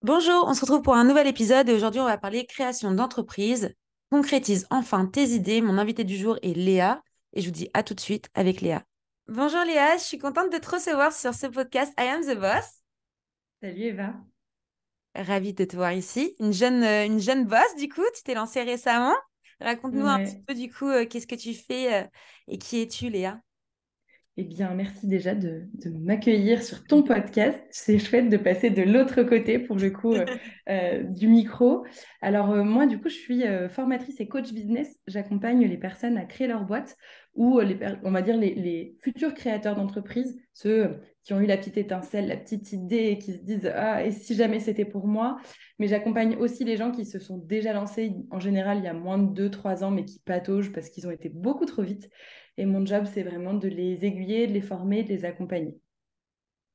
Bonjour, on se retrouve pour un nouvel épisode et aujourd'hui on va parler création d'entreprise. Concrétise enfin tes idées. Mon invité du jour est Léa et je vous dis à tout de suite avec Léa. Bonjour Léa, je suis contente de te recevoir sur ce podcast I Am the Boss. Salut Eva. Ravie de te voir ici. Une jeune boss du coup, tu t'es lancée récemment. Raconte-nous un petit Ouais. peu du coup qu'est-ce que tu fais et qui es-tu Léa? Eh bien, merci déjà de m'accueillir sur ton podcast. C'est chouette de passer de l'autre côté, pour le coup, du micro. Alors, moi, du coup, je suis formatrice et coach business. J'accompagne les personnes à créer leur boîte ou, on va dire, les futurs créateurs d'entreprise, ceux qui ont eu la petite étincelle, la petite idée et qui se disent, ah, et si jamais c'était pour moi. Mais j'accompagne aussi les gens qui se sont déjà lancés, en général, il y a moins de 2, 3 ans, mais qui pataugent parce qu'ils ont été beaucoup trop vite. Et mon job, c'est vraiment de les aiguiller, de les former, de les accompagner.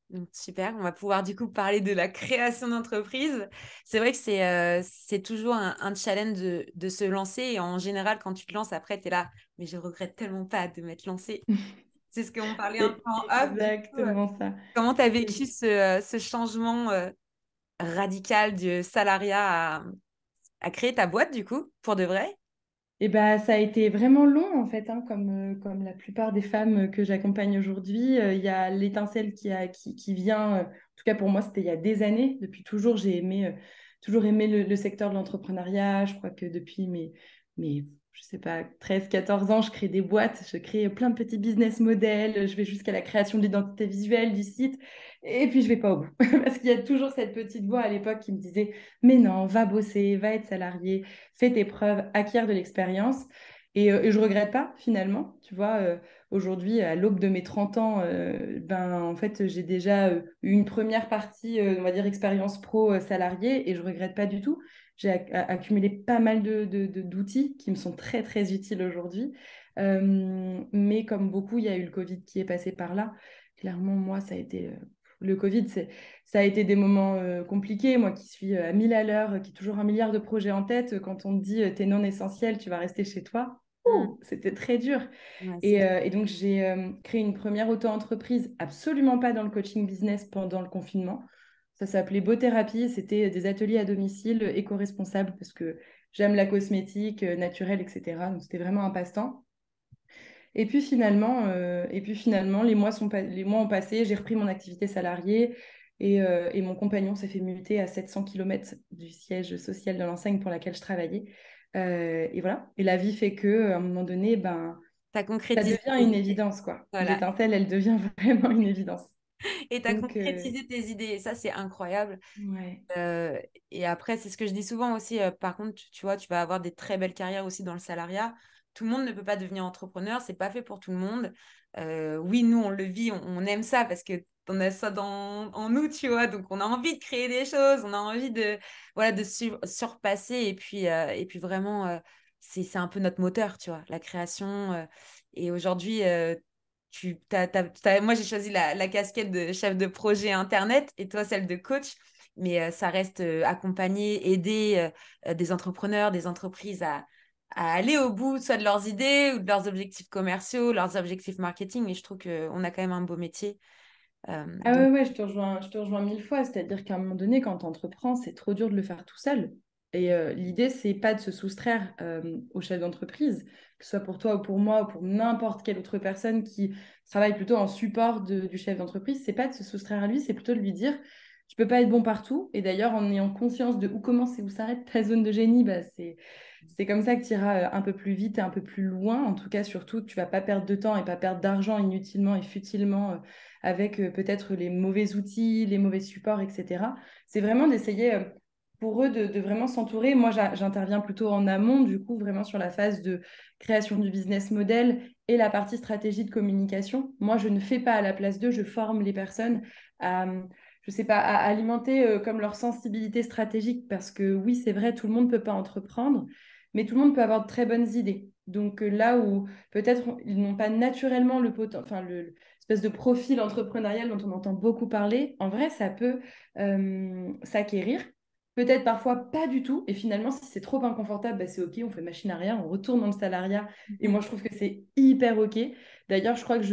Donc, super, on va pouvoir du coup parler de la création d'entreprise. C'est vrai que c'est toujours un challenge de se lancer. Et en général, quand tu te lances, après, tu es là, mais je regrette tellement pas de m'être lancée. C'est ce qu'on parlait un peu C'est en off. Du coup, exactement ça. comment tu as C'est- vécu ce changement radical du salariat à créer ta boîte, du coup, pour de vrai? Et ben, ça a été vraiment long, en fait, hein, comme la plupart des femmes que j'accompagne aujourd'hui. Il y a l'étincelle qui vient, en tout cas pour moi, c'était il y a des années. Depuis toujours, j'ai toujours aimé le secteur de l'entrepreneuriat. Je crois que depuis je sais pas, 13, 14 ans, je crée des boîtes, je crée plein de petits business models, je vais jusqu'à la création de l'identité visuelle du site. Et puis, je vais pas au bout. Parce qu'il y a toujours cette petite voix à l'époque qui me disait, mais non, va bosser, va être salarié, fais tes preuves, acquiert de l'expérience. Et je regrette pas finalement, tu vois, aujourd'hui, à l'aube de mes 30 ans, ben, en fait, j'ai déjà eu une première partie, on va dire, expérience pro salariée et je regrette pas du tout. J'ai accumulé pas mal d'outils qui me sont très, très utiles aujourd'hui. Mais comme beaucoup, il y a eu le Covid qui est passé par là. Clairement, moi, ça a été... le Covid, ça a été des moments compliqués. Moi qui suis à 1000 à l'heure, qui ai toujours un milliard de projets en tête, quand on te dit t'es non essentiel, tu vas rester chez toi, Mm. c'était très dur. Ouais, Et donc j'ai créé une première auto-entreprise, absolument pas dans le coaching business pendant le confinement. Ça s'appelait Beauthérapie, c'était des ateliers à domicile éco-responsables parce que j'aime la cosmétique naturelle, etc. Donc c'était vraiment un passe-temps. Et puis finalement, les mois ont passé, j'ai repris mon activité salariée et mon compagnon s'est fait muter à 700 km du siège social de l'enseigne pour laquelle je travaillais. Et voilà. Et la vie fait que, à un moment donné, ben, tu as ça concrétisé devient tes une idées. évidence, quoi. Voilà. L'étincelle, elle devient vraiment une évidence. Et tu as Donc, concrétisé tes idées. Et ça, c'est incroyable. ouais. Euh, et après, c'est ce que je dis souvent aussi. Par contre, tu vois, tu vas avoir des très belles carrières aussi dans le salariat. Tout le monde ne peut pas devenir entrepreneur. C'est pas fait pour tout le monde. Oui, nous, on le vit, on aime ça parce que on a ça en nous, tu vois. Donc, on a envie de créer des choses. On a envie de, voilà, de surpasser. Et puis vraiment, c'est un peu notre moteur, tu vois, la création. Et aujourd'hui, moi, j'ai choisi la casquette de chef de projet Internet et toi, celle de coach. Mais ça reste accompagner, aider des entrepreneurs, des entreprises à aller au bout, soit de leurs idées ou de leurs objectifs commerciaux, leurs objectifs marketing. Et je trouve qu'on a quand même un beau métier. Ah Donc, ouais, ouais, je te rejoins 1000 fois. C'est-à-dire qu'à un moment donné, quand tu entreprends, c'est trop dur de le faire tout seul. Et l'idée, c'est pas de se soustraire au chef d'entreprise, que ce soit pour toi ou pour moi ou pour n'importe quelle autre personne qui travaille plutôt en support du chef d'entreprise. C'est pas de se soustraire à lui, c'est plutôt de lui dire, tu peux pas être bon partout. Et d'ailleurs, en ayant conscience de où commence et où s'arrête ta zone de génie, bah, c'est comme ça que tu iras un peu plus vite et un peu plus loin. En tout cas, surtout, tu vas pas perdre de temps et pas perdre d'argent inutilement et futilement avec peut-être les mauvais outils, les mauvais supports, etc. C'est vraiment d'essayer pour eux de vraiment s'entourer. Moi, j'interviens plutôt en amont, du coup, vraiment sur la phase de création du business model et la partie stratégie de communication. Moi, je ne fais pas à la place d'eux, je forme les personnes à, je sais pas, à alimenter comme leur sensibilité stratégique, parce que oui, c'est vrai, tout le monde ne peut pas entreprendre, mais tout le monde peut avoir de très bonnes idées. Donc là où peut-être ils n'ont pas naturellement espèce de profil entrepreneurial dont on entend beaucoup parler, en vrai, ça peut s'acquérir. Peut-être parfois pas du tout. Et finalement, si c'est trop inconfortable, bah, c'est OK, on fait machine arrière, on retourne dans le salariat. Et moi, je trouve que c'est hyper OK. D'ailleurs, je crois que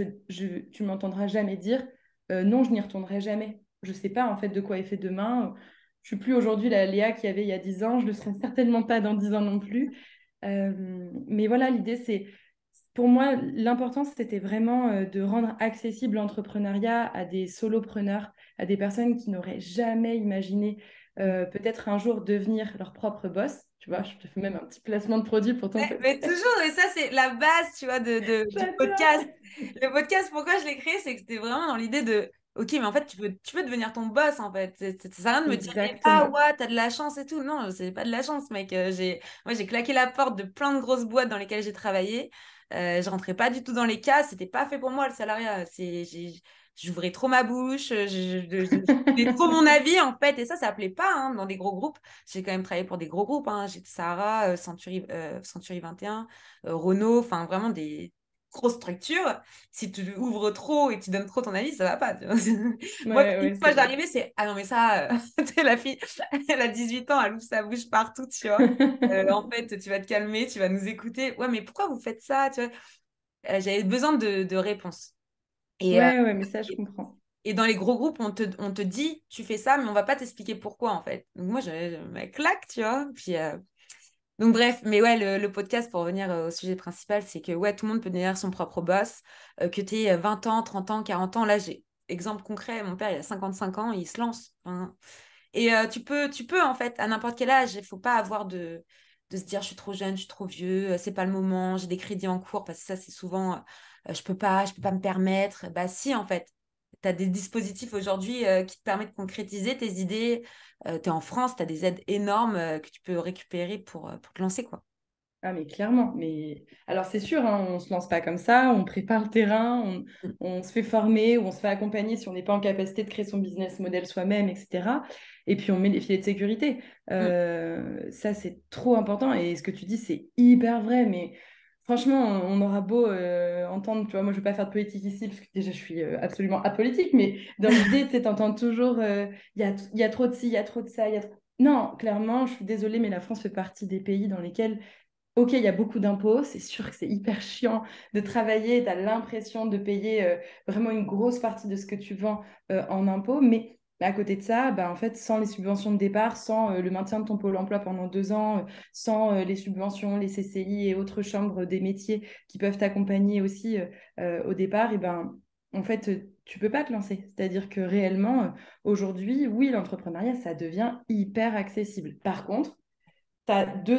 tu m'entendras jamais dire non, je n'y retournerai jamais. Je sais pas en fait de quoi est fait demain. Je suis plus aujourd'hui la Léa qu'il y avait il y a 10 ans. Je le serai certainement pas dans 10 ans non plus. Mais voilà, l'idée, c'est, pour moi, l'important, c'était vraiment de rendre accessible l'entrepreneuriat à des solopreneurs, à des personnes qui n'auraient jamais imaginé peut-être un jour devenir leur propre boss. Tu vois, je te fais même un petit placement de produit pour ton Mais podcast. toujours, et ça, c'est la base, tu vois, du podcast. J'adore. Le podcast, pourquoi je l'ai créé, c'est que c'était vraiment dans l'idée de, OK, mais en fait, tu peux devenir ton boss, en fait. Ça sert à rien de me dire, mais ah, Exactement. ouais, t'as de la chance et tout. Non, c'est pas de la chance, mec. Moi, j'ai claqué la porte de plein de grosses boîtes dans lesquelles j'ai travaillé. Je rentrais pas du tout dans les cas. C'était pas fait pour moi, le salariat. J'ouvrais trop ma bouche. Je donnais trop mon avis, en fait. Et ça plaît pas, hein, dans des gros groupes. J'ai quand même travaillé pour des gros groupes, hein. J'ai Sahara, Century 21, Renault, enfin vraiment des grosses structures. Si tu ouvres trop et que tu donnes trop ton avis, ça va pas, tu vois. Moi, Ouais, une ouais, c'est fois vrai. j'arrivais, c'est ah non, mais ça, tu sais, la fille, elle a 18 ans, elle ouvre sa bouche partout, tu vois. En fait, tu vas te calmer, tu vas nous écouter. Ouais, mais pourquoi vous faites ça, tu vois. J'avais besoin de réponses. Et, Ouais, ouais, mais ça, je et comprends. et dans les gros groupes, on te dit, tu fais ça, mais on va pas t'expliquer pourquoi, en fait. Donc moi, je me claque, tu vois. Puis, donc bref, mais ouais, le podcast, pour revenir au sujet principal, c'est que ouais, tout le monde peut devenir son propre boss, que tu aies 20 ans, 30 ans, 40 ans. Là, j'ai exemple concret, mon père, il a 55 ans, il se lance. Hein. Et tu peux, en fait, à n'importe quel âge, il faut pas avoir de se dire, je suis trop jeune, je suis trop vieux, c'est pas le moment, j'ai des crédits en cours, parce que ça, c'est souvent, je peux pas me permettre. Bah si, en fait, tu as des dispositifs aujourd'hui qui te permettent de concrétiser tes idées. Tu es en France, tu as des aides énormes que tu peux récupérer pour te lancer, quoi. Ah, mais clairement. Mais alors, c'est sûr, hein, on ne se lance pas comme ça, on prépare le terrain, Mm, on se fait former ou on se fait accompagner si on n'est pas en capacité de créer son business model soi-même, etc. Et puis, on met des filets de sécurité. mm, Ça, c'est trop important. Et ce que tu dis, c'est hyper vrai. Mais franchement, on aura beau entendre, tu vois, moi, je ne vais pas faire de politique ici, parce que déjà, je suis absolument apolitique, mais dans l'idée, tu entends toujours, il y a trop de ci, il y a trop de ça, il y a trop... Non, clairement, je suis désolée, mais la France fait partie des pays dans lesquels ok, il y a beaucoup d'impôts, c'est sûr que c'est hyper chiant de travailler, tu as l'impression de payer vraiment une grosse partie de ce que tu vends en impôts, mais à côté de ça, bah, en fait, sans les subventions de départ, sans le maintien de ton pôle emploi pendant 2 ans, sans les subventions, les CCI et autres chambres des métiers qui peuvent t'accompagner aussi au départ, et ben, en fait, tu peux pas te lancer. C'est-à-dire que réellement, aujourd'hui, oui, l'entrepreneuriat, ça devient hyper accessible. Par contre,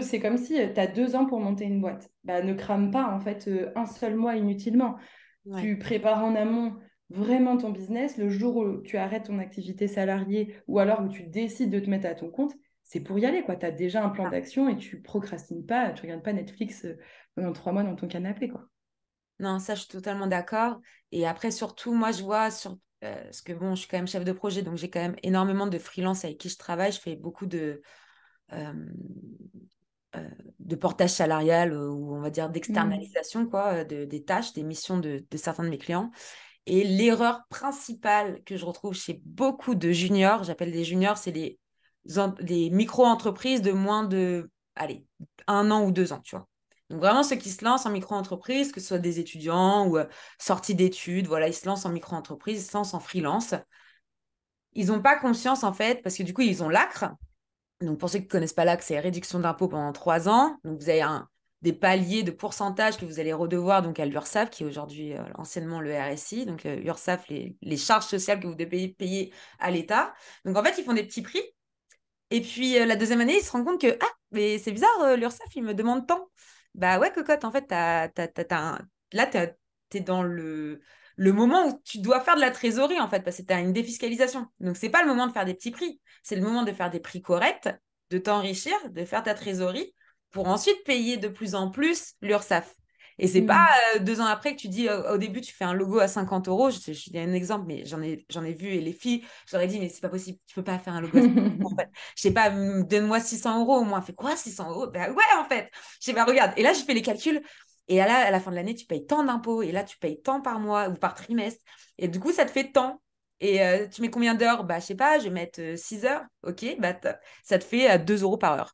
c'est comme si tu as 2 ans pour monter une boîte. Bah, ne crame pas en fait un seul mois inutilement. ouais. Tu prépares en amont vraiment ton business. Le jour où tu arrêtes ton activité salariée ou alors où tu décides de te mettre à ton compte, c'est pour y aller, quoi. Tu as déjà un plan Ah. d'action et tu procrastines pas, tu regardes pas Netflix pendant 3 mois dans ton canapé, quoi. Non, ça, je suis totalement d'accord. Et après, surtout, moi, je vois parce que bon, je suis quand même chef de projet, donc j'ai quand même énormément de freelance avec qui je travaille. Je fais beaucoup euh, de portage salarial ou on va dire Mm. d'externalisation quoi, des tâches, des missions de certains de mes clients. Et l'erreur principale que je retrouve chez beaucoup de juniors, j'appelle des juniors, c'est les micro-entreprises de moins de, allez, 1 an ou 2 ans, tu vois. Donc vraiment ceux qui se lancent en micro-entreprise, que ce soit des étudiants ou sortis d'études, voilà, ils se lancent en micro-entreprise, ils se lancent en freelance. Ils n'ont pas conscience en fait, parce que du coup ils ont l'ACRE, donc, pour ceux qui ne connaissent pas là, c'est réduction d'impôt pendant 3 ans. Donc, vous avez des paliers de pourcentage que vous allez redevoir donc, à l'URSSAF, qui est aujourd'hui anciennement le RSI. Donc, URSSAF, les charges sociales que vous devez payer à l'État. Donc, en fait, ils font des petits prix. Et puis, la deuxième année, ils se rendent compte que, ah, mais c'est bizarre, l'URSSAF, il me demande tant. Bah ouais, cocotte, en fait, là, tu es dans le moment où tu dois faire de la trésorerie, en fait, parce que tu as une défiscalisation. Donc, c'est pas le moment de faire des petits prix. C'est le moment de faire des prix corrects, de t'enrichir, de faire ta trésorerie, pour ensuite payer de plus en plus l'URSSAF. Et c'est pas Mm. 2 ans après que tu dis, au début, tu fais un logo à 50 euros. Je dis un exemple, mais j'en ai vu. Et les filles, je leur ai dit, mais c'est pas possible, tu peux pas faire un logo à 50 euros, en fait. Je sais pas, donne-moi 600 euros au moins. Fait quoi, 600 euros? Ben ouais, en fait. Je sais pas, regarde. Et là, je fais les calculs. Et là, à la fin de l'année, tu payes tant d'impôts. Et là, tu payes tant par mois ou par trimestre. Et du coup, ça te fait tant. Et tu mets combien d'heures? Bah, je sais pas, je vais mettre 6 heures. Ok, bah, ça te fait 2 euros par heure.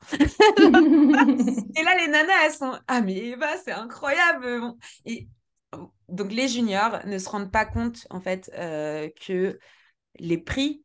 Et là, les nanas, elles sont, ah, mais Eva, c'est incroyable. Bon. Et donc, les juniors ne se rendent pas compte, en fait, que les prix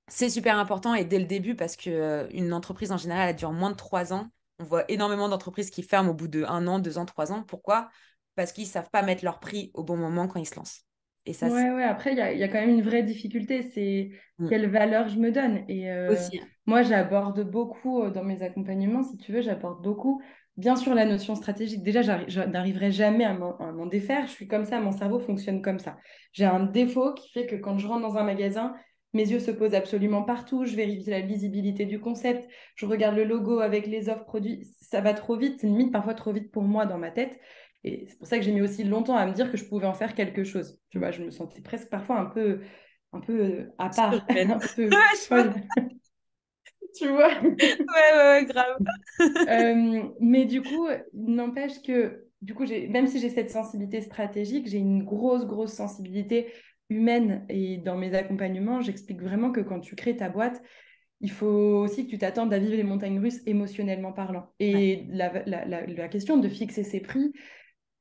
c'est super important et dès le début parce que une entreprise en général, elle dure moins de 3 ans. On voit énormément d'entreprises qui ferment au bout de 1 an, 2 ans, 3 ans. Pourquoi? Parce qu'ils savent pas mettre leur prix au bon moment quand ils se lancent. Et ça, c'est Ouais, après, il y a quand même une vraie difficulté, c'est Mm. quelle valeur je me donne. Et Aussi. moi, j'aborde beaucoup dans mes accompagnements, si tu veux, j'aborde beaucoup, bien sûr, la notion stratégique. Déjà, je n'arriverai jamais à m'en défaire. Je suis comme ça, mon cerveau fonctionne comme ça. J'ai un défaut qui fait que quand je rentre dans un magasin, mes yeux se posent absolument partout. Je vérifie la lisibilité du concept. Je regarde le logo avec les offres produits. Ça va trop vite, c'est limite parfois trop vite pour moi dans ma tête. Et c'est pour ça que j'ai mis aussi longtemps à me dire que je pouvais en faire quelque chose. Tu vois, je me sentais presque parfois un peu à part, Surhumaine. un peu folle, tu vois. Ouais, ouais, ouais, grave. Mais du coup, n'empêche que, du coup, même si j'ai cette sensibilité stratégique, j'ai une grosse, grosse sensibilité humaine. Et dans mes accompagnements, j'explique vraiment que quand tu crées ta boîte, il faut aussi que tu t'attendes à vivre les montagnes russes émotionnellement parlant. Ouais. Et la question de fixer ses prix,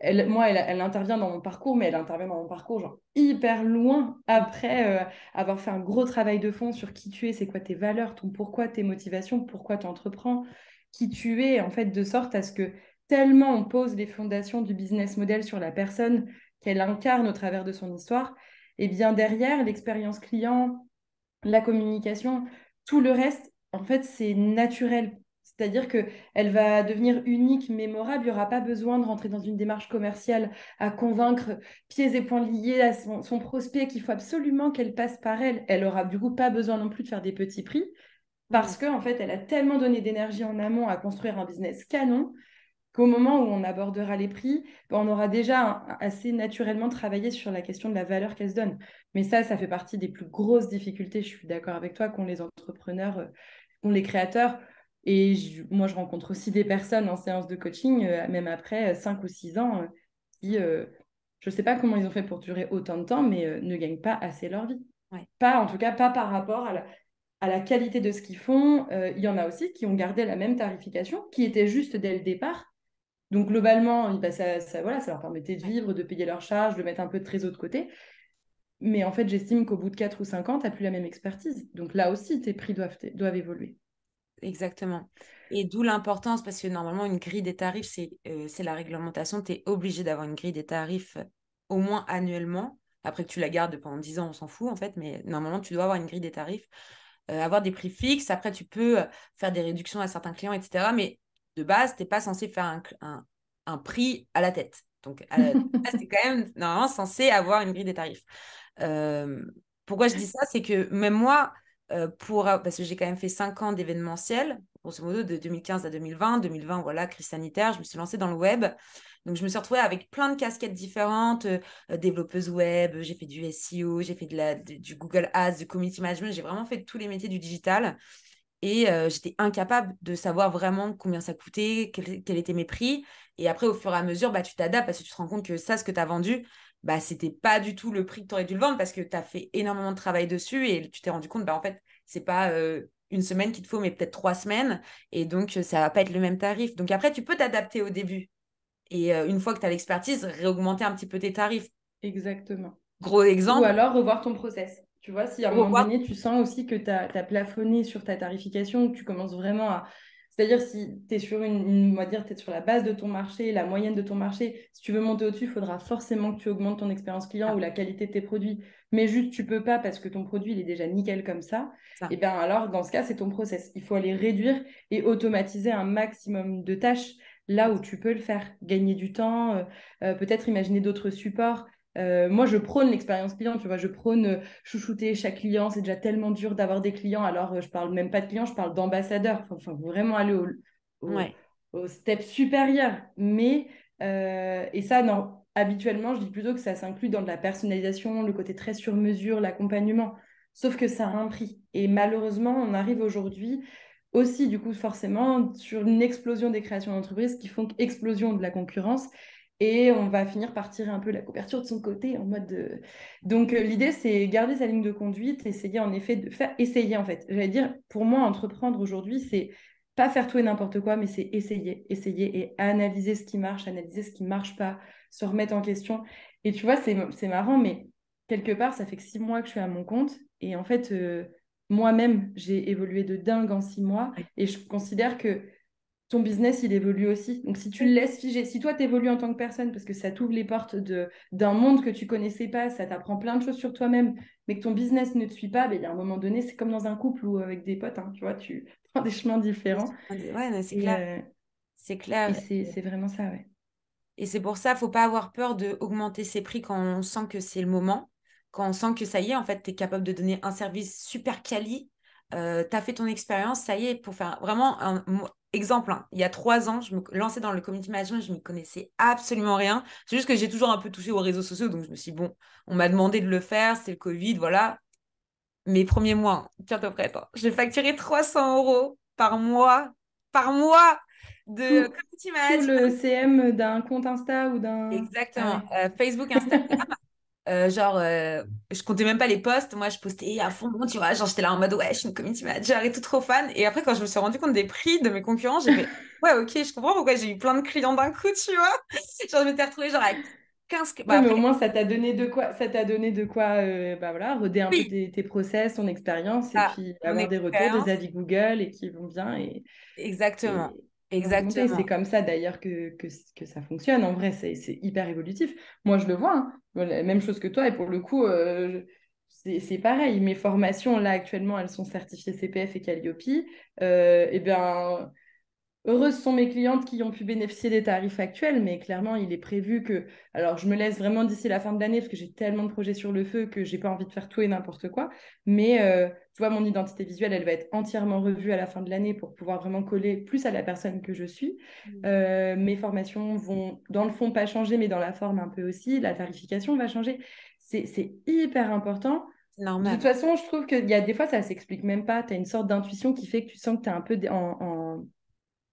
elle intervient dans mon parcours, mais elle intervient dans mon parcours genre hyper loin après avoir fait un gros travail de fond sur qui tu es, c'est quoi tes valeurs, ton pourquoi, tes motivations, pourquoi tu entreprends, qui tu es, en fait, de sorte à ce que tellement on pose les fondations du business model sur la personne qu'elle incarne au travers de son histoire, et bien derrière, l'expérience client, la communication, tout le reste, en fait, c'est naturel. C'est-à-dire que elle va devenir unique, mémorable. Il n'y aura pas besoin de rentrer dans une démarche commerciale à convaincre pieds et poings liés à son prospect qu'il faut absolument qu'elle passe par elle. Elle aura du coup pas besoin non plus de faire des petits prix Mm. parce qu'en en fait, elle a tellement donné d'énergie en amont à construire un business canon qu'au moment où on abordera les prix, ben, on aura déjà assez naturellement travaillé sur la question de la valeur qu'elle se donne. Mais ça fait partie des plus grosses difficultés, je suis d'accord avec toi, qu'ont les entrepreneurs, qu'ont les créateurs. Et moi, je rencontre aussi des personnes en séance de coaching, même après 5 ou 6 ans, qui, je ne sais pas comment ils ont fait pour durer autant de temps, mais ne gagnent pas assez leur vie. Ouais. Pas, en tout cas, pas par rapport à la qualité de ce qu'ils font. Il y en a aussi qui ont gardé la même tarification, qui était juste dès le départ, donc globalement, bah, voilà, ça leur permettait de Ouais. vivre, de payer leurs charges, de mettre un peu de trésor de côté. Mais en fait, j'estime qu'au bout de 4 ou 5 ans, tu n'as plus la même expertise. Donc là aussi, tes prix doivent évoluer. Exactement. Et d'où l'importance, parce que normalement, une grille des tarifs, c'est la réglementation. Tu es obligé d'avoir une grille des tarifs au moins annuellement. Après que tu la gardes pendant 10 ans, on s'en fout en fait, mais normalement, tu dois avoir une grille des tarifs, avoir des prix fixes. Après, tu peux faire des réductions à certains clients, etc. Mais de base, tu n'es pas censé faire un prix à la tête. Donc, de base, tu es quand même normalement censé avoir une grille des tarifs. Euh, Pourquoi je dis ça? C'est que même moi, parce que j'ai quand même fait 5 ans d'événementiel, grosso modo de 2015 à 2020. 2020, voilà, crise sanitaire, je me suis lancée dans le web. Donc, je me suis retrouvée avec plein de casquettes différentes, développeuse web, j'ai fait du SEO, j'ai fait du Google Ads, du community management, j'ai vraiment fait tous les métiers du digital. Et j'étais incapable de savoir vraiment combien ça coûtait, quels étaient mes prix. Et après, au fur et à mesure, bah, tu t'adaptes parce que tu te rends compte que ça, ce que tu as vendu, bah, c'était pas du tout le prix que tu aurais dû le vendre parce que tu as fait énormément de travail dessus et tu t'es rendu compte, bah, en fait, c'est pas une semaine qu'il te faut, mais peut-être 3 semaines. Et donc, ça va pas être le même tarif. Donc après, tu peux t'adapter au début. Et une fois que tu as l'expertise, réaugmenter un petit peu tes tarifs. Exactement. Gros Ou exemple, alors revoir ton process. Tu vois, si à un moment revoir. donné, tu sens aussi que tu as plafonné sur ta tarification, que tu commences vraiment à... C'est-à-dire, si tu es sur on va dire, t'es sur la base de ton marché, la moyenne de ton marché, si tu veux monter au-dessus, il faudra forcément que tu augmentes ton expérience client ou Ah, la qualité de tes produits. Mais juste, tu peux pas parce que ton produit, il est déjà nickel comme ça. ça. Et bien alors, dans ce cas, c'est ton process. Il faut aller réduire et automatiser un maximum de tâches là où tu peux le faire. Gagner du temps, peut-être imaginer d'autres supports. Moi, je prône l'expérience client, tu vois, je prône chouchouter chaque client. C'est déjà tellement dur d'avoir des clients. Alors, je parle même pas de clients, je parle d'ambassadeurs. Enfin, vraiment aller au, Ouais. au step supérieur. Mais, et ça, non, habituellement, je dis plutôt que ça s'inclut dans de la personnalisation, le côté très sur mesure, l'accompagnement. Sauf que ça a un prix. Et malheureusement, on arrive aujourd'hui aussi, du coup, forcément, sur une explosion des créations d'entreprises qui font explosion de la concurrence. Et on va finir par tirer un peu la couverture de son côté en mode de... Donc, l'idée, c'est garder sa ligne de conduite, essayer en effet de faire... Essayer, en fait. J'allais dire, pour moi, entreprendre aujourd'hui, c'est pas faire tout et n'importe quoi, mais c'est essayer et analyser ce qui marche, analyser ce qui marche pas, se remettre en question. Et tu vois, c'est marrant, mais quelque part, ça fait que 6 mois que je suis à mon compte. Et en fait, moi-même, j'ai évolué de dingue en 6 mois et je considère que ton business, il évolue aussi. Donc, si tu le laisses figer, si toi, tu évolues en tant que personne, parce que ça t'ouvre les portes d'un monde que tu connaissais pas, ça t'apprend plein de choses sur toi-même, mais que ton business ne te suit pas, ben, il y a un moment donné, c'est comme dans un couple ou avec des potes, hein, tu vois, tu prends des chemins différents. Ouais, non, c'est Et, clair. euh, C'est et clair. c'est vraiment ça, ouais. Et c'est pour ça, faut pas avoir peur d'augmenter ses prix quand on sent que c'est le moment, quand on sent que ça y est, en fait, tu es capable de donner un service super quali, tu as fait ton expérience, ça y est, pour faire vraiment un exemple, hein, il y a 3 ans, je me lançais dans le community management, je n'y connaissais absolument rien. C'est juste que j'ai toujours un peu touché aux réseaux sociaux, donc je me suis dit, bon, on m'a demandé de le faire, c'est le Covid, voilà. Mes premiers mois, tiens-toi prête, hein, j'ai facturé 300 € par mois de Tout, community tout le management. CM d'un compte Insta ou d'un... Ah Exactement. ouais. Facebook, Instagram. Genre, je comptais même pas les posts. Moi, je postais à fond, tu vois. Genre, j'étais là en mode, ouais, je suis une community manager et tout trop fan. Et après, quand je me suis rendu compte des prix de mes concurrents, j'ai fait, ouais, ok, je comprends pourquoi j'ai eu plein de clients d'un coup, tu vois. Genre, je m'étais retrouvée genre à 15. Bah, Oui, mais après, au moins, ça t'a donné de quoi bah voilà, roder un peu oui, tes process, ton expérience, et ah, puis mon avoir des retours, des expérience. avis Google et qui vont bien Exactement. et vont remonter. C'est Exactement. comme ça d'ailleurs que ça fonctionne. En vrai, c'est hyper évolutif. Moi, je le vois, hein. La même chose que toi, et pour le coup, c'est pareil. Mes formations, là, actuellement, elles sont certifiées CPF et Calliope. Et bien, heureuses sont mes clientes qui ont pu bénéficier des tarifs actuels, mais clairement, il est prévu que... Alors, je me laisse vraiment d'ici la fin de l'année parce que j'ai tellement de projets sur le feu que j'ai pas envie de faire tout et n'importe quoi. Mais tu vois, mon identité visuelle, elle va être entièrement revue à la fin de l'année pour pouvoir vraiment coller plus à la personne que je suis. Mes formations vont, dans le fond, pas changer, mais dans la forme un peu aussi. La tarification va changer. C'est hyper important. C'est De toute normal. façon, je trouve qu'il y a des fois, ça s'explique même pas. Tu as une sorte d'intuition qui fait que tu sens que tu es un peu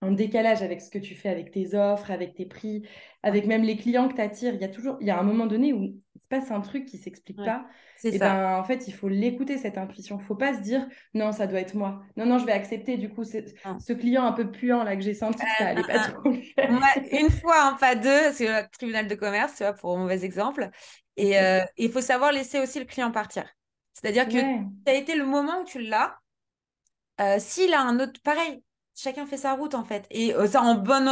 en décalage avec ce que tu fais avec tes offres, avec tes prix, Ouais. avec même les clients que tu attires. Il y a un moment donné où il se passe un truc qui s'explique Ouais. pas. C'est Et ça. ben en fait, il faut l'écouter, cette intuition. Faut pas se dire non, ça doit être moi. Non, non, je vais accepter du coup Non. ce client un peu puant là que j'ai senti que ça allait pas trop le faire. Moi, une fois, hein, pas deux, c'est le tribunal de commerce, tu vois, pour un mauvais exemple. Et Ok. il faut savoir laisser aussi le client partir. C'est-à-dire que Ouais. ça a été le moment où tu l'as. S'il a un autre, pareil, chacun fait sa route en fait. Et ça, en bonne,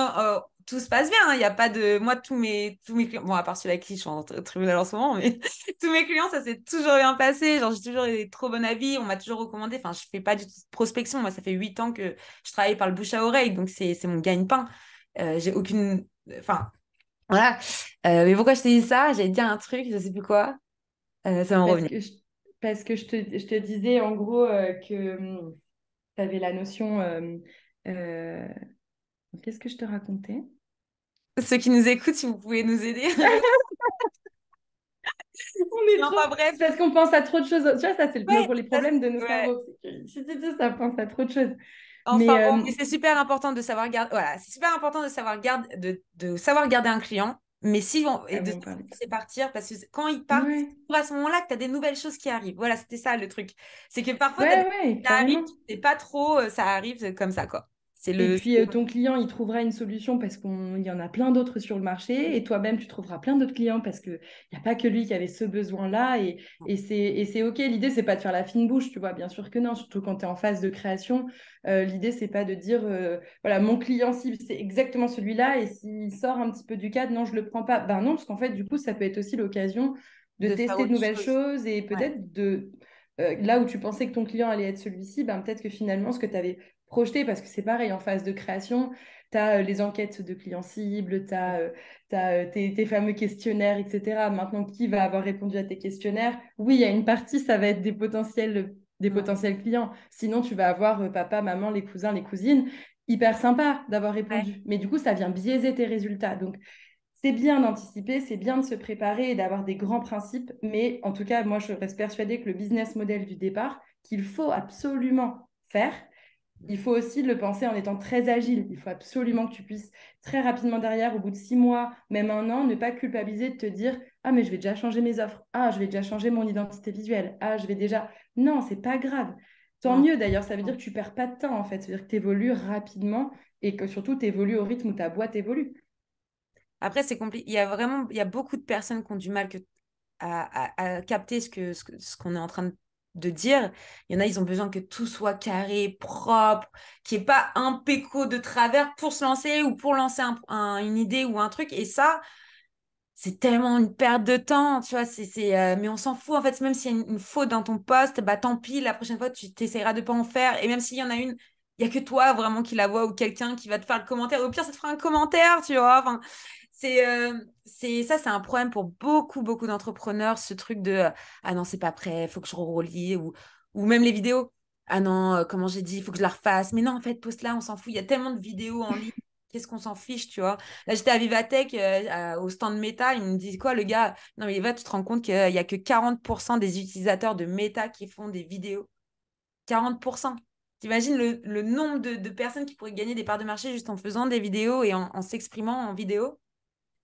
tout se passe bien, hein. Il n'y a pas de, moi, tous mes clients, bon, à part celui-là avec qui je suis en tribunal en ce moment, mais tous mes clients, ça s'est toujours bien passé. Genre, j'ai toujours eu des trop bons avis. On m'a toujours recommandé. Enfin, je fais pas du tout de prospection. Moi, ça fait 8 ans que je travaille par le bouche à oreille, donc c'est mon gagne-pain. J'ai aucune, enfin, voilà. Mais pourquoi je t'ai dit ça? J'allais te dire un truc, je sais plus quoi. Ça m'en Parce revenu. que je te disais en gros que tu avais la notion. Euh, Qu'est-ce que je te racontais? Ceux qui nous écoutent, si vous pouvez nous aider. On est trop. Enfin bref, C'est parce qu'on pense à trop de choses. Tu vois, ça, c'est ouais, les ça, problèmes de nos ouais. cerveaux. C'est que ça pense à trop de choses. Enfin Mais bon, mais c'est super important de savoir garder. Voilà, c'est super important de savoir garder, de savoir garder un client, mais si on, et ah de oui, se on parlait de ça. laisser partir, parce que quand il part, Ouais, c'est à ce moment-là que tu as des nouvelles choses qui arrivent. Voilà, c'était ça le truc. C'est que parfois, tu as des ouais, choses ouais, qui arrivent, carrément. tu sais pas trop, ça arrive comme ça, quoi. C'est Et le. puis, ton client, il trouvera une solution parce qu'il y en a plein d'autres sur le marché. Et toi-même, tu trouveras plein d'autres clients parce qu'il n'y a pas que lui qui avait ce besoin-là. Et c'est OK. L'idée, c'est pas de faire la fine bouche, tu vois. Bien sûr que non. Surtout quand tu es en phase de création. L'idée, c'est pas de dire, voilà, mon client cible, c'est exactement celui-là. Et s'il sort un petit peu du cadre, non, je le prends pas. Ben non, parce qu'en fait, du coup, ça peut être aussi l'occasion de De faire tester de autre nouvelles chose. choses et Ouais. peut-être de... là où tu pensais que ton client allait être celui-ci, ben peut-être que finalement, ce que tu avais projeter parce que c'est pareil, en phase de création, tu as les enquêtes de clients cibles, tu as, tes fameux questionnaires, etc. Maintenant, qui va avoir répondu à tes questionnaires? Oui, il y a une partie, ça va être des Ouais. potentiels clients. Sinon, tu vas avoir papa, maman, les cousins, les cousines. Hyper sympa d'avoir Ouais. répondu. Mais du coup, ça vient biaiser tes résultats. Donc, c'est bien d'anticiper, c'est bien de se préparer et d'avoir des grands principes. Mais en tout cas, moi, je reste persuadée que le business model du départ, qu'il faut absolument faire, il faut aussi le penser en étant très agile. Il faut absolument que tu puisses très rapidement derrière, au bout de 6 mois, même un an, ne pas culpabiliser de te dire ah, mais je vais déjà changer mes offres. Ah, je vais déjà changer mon identité visuelle. Ah, je vais déjà. Non, c'est pas grave. Tant Non. mieux d'ailleurs, ça veut dire que tu perds pas de temps en fait. Ça veut dire que tu évolues rapidement et que surtout tu évolues au rythme où ta boîte évolue. Après, c'est compliqué. Il y a beaucoup de personnes qui ont du mal à capter ce qu'on est en train de de dire. Il y en a, ils ont besoin que tout soit carré, propre, qu'il n'y ait pas un péco de travers pour se lancer ou pour lancer une idée ou un truc. Et ça, c'est tellement une perte de temps, tu vois. Mais on s'en fout, en fait. Même s'il y a une faute dans ton poste, bah tant pis, la prochaine fois, tu t'essaieras de pas en faire. Et même s'il y en a une, il y a que toi vraiment qui la vois ou quelqu'un qui va te faire le commentaire. Au pire, ça te fera un commentaire, tu vois. Enfin, c'est un problème pour beaucoup, beaucoup d'entrepreneurs, ce truc de ah non, c'est pas prêt, faut que je relis, ou même les vidéos. Ah non, comment j'ai dit, il faut que je la refasse. Mais non, en fait, poste là, on s'en fout. Il y a tellement de vidéos en ligne. Qu'est-ce qu'on s'en fiche, tu vois? Là, j'étais à Vivatech, au stand Meta. Ils me disent quoi, le gars? Non, mais Eva, tu te rends compte qu'il n'y a que 40% des utilisateurs de Meta qui font des vidéos. 40%. T'imagines le nombre de personnes qui pourraient gagner des parts de marché juste en faisant des vidéos et en s'exprimant en vidéo?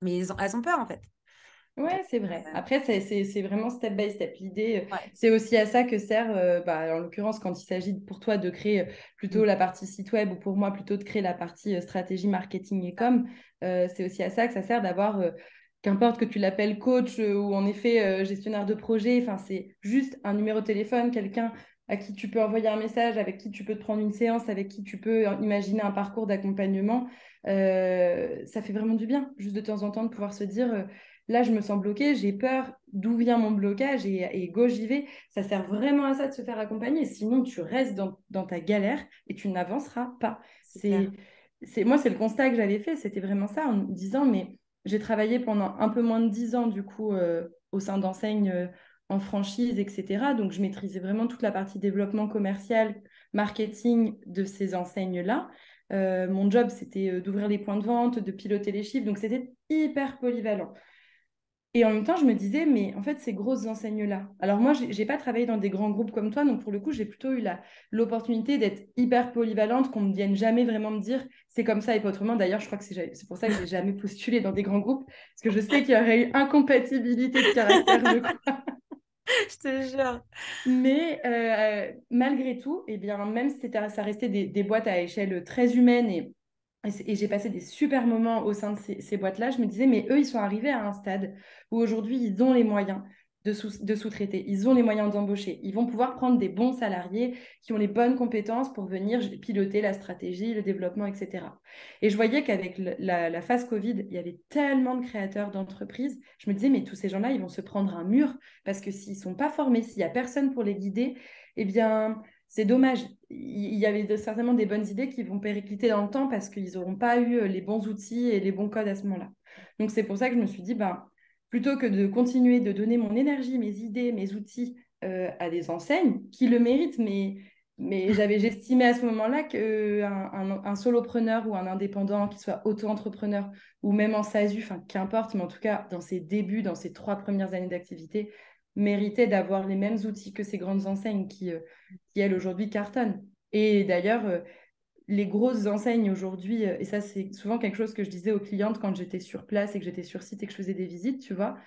Mais elles ont peur, en fait. Donc, Ouais, c'est vrai. Après, c'est vraiment step by step. L'idée, ouais. c'est aussi à ça que sert, en l'occurrence, quand il s'agit pour toi de créer Mm. plutôt la partie site web ou pour moi plutôt de créer la partie stratégie, marketing et Ah, com, c'est aussi à ça que ça sert d'avoir, qu'importe que tu l'appelles coach ou en effet gestionnaire de projet, enfin, c'est juste un numéro de téléphone, quelqu'un à qui tu peux envoyer un message, avec qui tu peux te prendre une séance, avec qui tu peux imaginer un parcours d'accompagnement. Ça fait vraiment du bien, juste de temps en temps, de pouvoir se dire là, je me sens bloquée, j'ai peur, d'où vient mon blocage et go, j'y vais. Ça sert vraiment à ça de se faire accompagner. Sinon, tu restes dans ta galère et tu n'avanceras pas. c'est clair. Moi, c'est le constat que j'avais fait. C'était vraiment ça en me disant, mais j'ai travaillé pendant un peu moins de 10 ans, du coup, au sein d'enseignes en franchise, etc. Donc, je maîtrisais vraiment toute la partie développement commercial, marketing de ces enseignes-là. Mon job, c'était d'ouvrir les points de vente, de piloter les chiffres. Donc, c'était hyper polyvalent. Et en même temps, je me disais, mais en fait, ces grosses enseignes-là. Alors moi, j'ai pas travaillé dans des grands groupes comme toi, donc pour le coup, j'ai plutôt eu l'opportunité d'être hyper polyvalente, qu'on ne vienne jamais vraiment me dire, c'est comme ça et pas autrement. D'ailleurs, je crois que c'est pour ça que j'ai jamais postulé dans des grands groupes, parce que je sais qu'il y aurait eu incompatibilité de caractère, je crois. Je te jure. Mais malgré tout, eh bien, même si ça restait des boîtes à échelle très humaine et j'ai passé des super moments au sein de ces boîtes-là, je me disais, mais eux, ils sont arrivés à un stade où aujourd'hui, ils ont les moyens de sous-traiter, ils ont les moyens d'embaucher, ils vont pouvoir prendre des bons salariés qui ont les bonnes compétences pour venir piloter la stratégie, le développement, etc. Et je voyais qu'avec la phase Covid, il y avait tellement de créateurs d'entreprises, je me disais, mais tous ces gens-là, ils vont se prendre un mur parce que s'ils ne sont pas formés, s'il n'y a personne pour les guider, eh bien, c'est dommage. Il y avait certainement des bonnes idées qui vont péricliter dans le temps parce qu'ils n'auront pas eu les bons outils et les bons codes à ce moment-là. Donc, c'est pour ça que je me suis dit, ben, plutôt que de continuer de donner mon énergie, mes idées, mes outils à des enseignes qui le méritent, mais j'estimé à ce moment-là qu'un un solopreneur ou un indépendant, qui soit auto-entrepreneur ou même en SASU, enfin, qu'importe, mais en tout cas, dans ses débuts, dans ses 3 premières années d'activité, méritait d'avoir les mêmes outils que ces grandes enseignes qui elles, aujourd'hui, cartonnent. Et d'ailleurs, les grosses enseignes aujourd'hui, et ça, c'est souvent quelque chose que je disais aux clientes quand j'étais sur place et que j'étais sur site et que je faisais des visites, tu vois,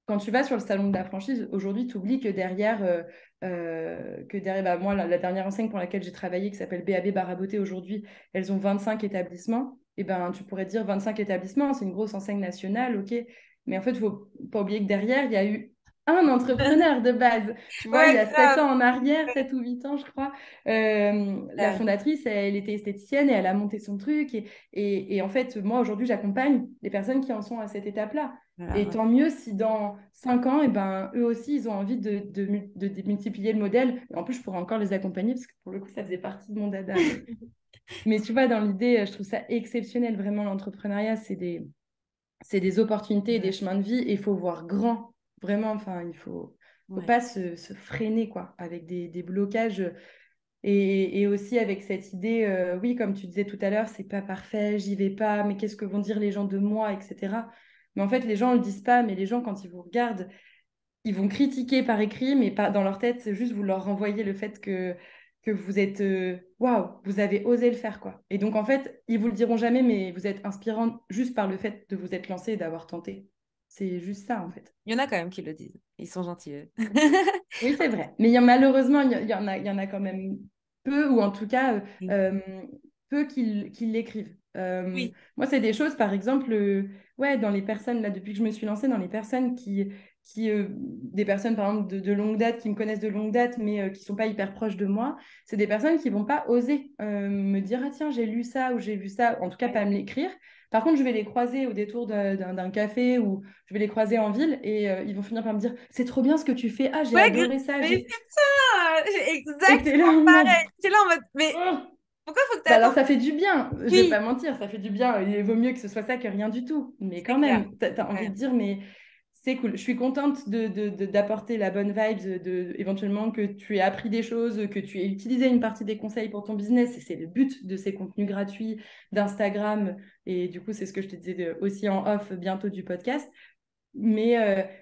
quand tu vas sur le salon de la franchise, aujourd'hui, tu oublies que derrière bah, moi, la dernière enseigne pour laquelle j'ai travaillé, qui s'appelle BAB Baraboté, aujourd'hui, elles ont 25 établissements. Et ben, tu pourrais dire 25 établissements, c'est une grosse enseigne nationale, ok. Mais en fait, il ne faut pas oublier que derrière, il y a eu un entrepreneur de base. Tu vois, il y Ouais, a 7 grave. ans en arrière, 7 ou 8 ans, je crois, la fondatrice, elle était esthéticienne et elle a monté son truc. Et en fait, moi, aujourd'hui, j'accompagne les personnes qui en sont à cette étape-là. Voilà, Et ouais. tant mieux si dans 5 ans, eh ben, eux aussi, ils ont envie de démultiplier le modèle. Et en plus, je pourrais encore les accompagner parce que pour le coup, ça faisait partie de mon dada. Mais tu vois, dans l'idée, je trouve ça exceptionnel. Vraiment, l'entrepreneuriat, c'est des opportunités et des Ouais. chemins de vie. Et il faut voir grand. Vraiment, enfin, il faut Ouais. pas se freiner, quoi, avec des blocages. Et aussi avec cette idée, oui, comme tu disais tout à l'heure, c'est pas parfait, j'y vais pas, mais qu'est-ce que vont dire les gens de moi, etc. Mais en fait, les gens ne le disent pas, mais les gens, quand ils vous regardent, ils vont critiquer par écrit, mais pas dans leur tête, c'est juste vous leur renvoyez le fait que vous êtes, waouh, vous avez osé le faire, quoi. Et donc, en fait, ils vous le diront jamais, mais vous êtes inspirant juste par le fait de vous être lancé et d'avoir tenté. C'est juste ça, en fait. Il y en a quand même qui le disent. Ils sont gentils, eux. Oui, c'est vrai. Mais malheureusement, il y en a quand même peu, ou en tout cas, peu qui l'écrivent. Oui. Moi, c'est des choses, par exemple, ouais, dans les personnes, là, depuis que je me suis lancée, dans les personnes des personnes, par exemple, de longue date, qui me connaissent de longue date, mais qui ne sont pas hyper proches de moi, c'est des personnes qui ne vont pas oser me dire, ah tiens, j'ai lu ça ou j'ai vu ça, en tout cas Ouais. pas me l'écrire. Par contre, je vais les croiser au détour d'un café ou je vais les croiser en ville et ils vont finir par me dire, c'est trop bien ce que tu fais, ah j'ai Ouais, adoré ça. mais c'est ça, Et t'es là exactement en mode, pareil. C'est là en mode, mais oh. pourquoi faut que tu Bah attendes? alors ça fait du bien, je vais Oui, pas mentir, ça fait du bien. Il vaut mieux que ce soit ça que rien du tout. Mais c'est quand clair. même, t'as envie Ouais. de dire, mais c'est cool. Je suis contente d'apporter la bonne vibe, éventuellement que tu aies appris des choses, que tu aies utilisé une partie des conseils pour ton business. Et c'est le but de ces contenus gratuits d'Instagram. Et du coup, c'est ce que je te disais aussi en off bientôt du podcast. Mais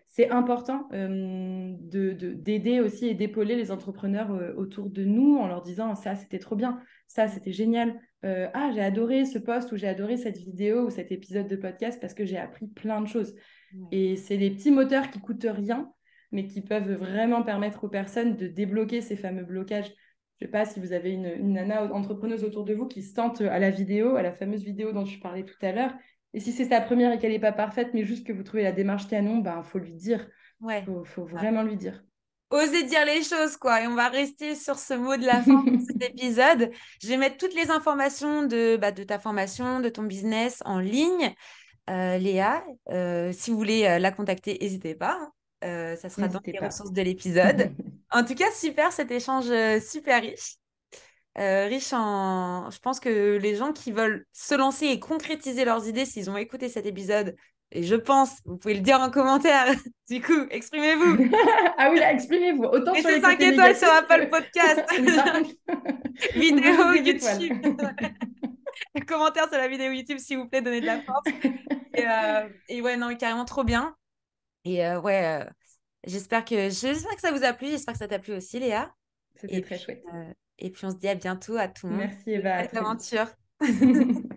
c'est important d'aider aussi et d'épauler les entrepreneurs autour de nous en leur disant ça, c'était trop bien, ça, c'était génial. Ah, j'ai adoré ce post ou j'ai adoré cette vidéo ou cet épisode de podcast parce que j'ai appris plein de choses. Ouais. Et c'est des petits moteurs qui coûtent rien, mais qui peuvent vraiment permettre aux personnes de débloquer ces fameux blocages. Je ne sais pas si vous avez une nana entrepreneuse autour de vous qui se tente à la vidéo, à la fameuse vidéo dont je parlais tout à l'heure. Et si c'est sa première et qu'elle n'est pas parfaite, mais juste que vous trouvez la démarche canon, ben, faut lui dire. Ouais. Faut Ah. vraiment lui dire. Oser dire les choses, quoi. Et on va rester sur ce mot de la fin de cet épisode. Je vais mettre toutes les informations de ta formation, de ton business en ligne. Léa, si vous voulez la contacter, n'hésitez pas, hein. Ça sera dans N'hésitez les pas. ressources de l'épisode. En tout cas, super cet échange super riche. Riche en... Je pense que les gens qui veulent se lancer et concrétiser leurs idées, s'ils ont écouté cet épisode, et je pense, vous pouvez le dire en commentaire, du coup, exprimez-vous. Ah oui, là, exprimez-vous, autant sur Mettez les 5 côtés étoiles sur négatifs Apple que... Podcast, Oui, par contre, il me faut juste vidéo des étoiles. YouTube, commentaire sur la vidéo YouTube, s'il vous plaît, donnez de la force. Et ouais, non, carrément trop bien. Et ouais, j'espère que ça vous a plu, j'espère que ça t'a plu aussi, Léa. C'était Et très puis, chouette. et puis on se dit à bientôt à tout le monde. Merci De Eva, à belles très vite. aventures.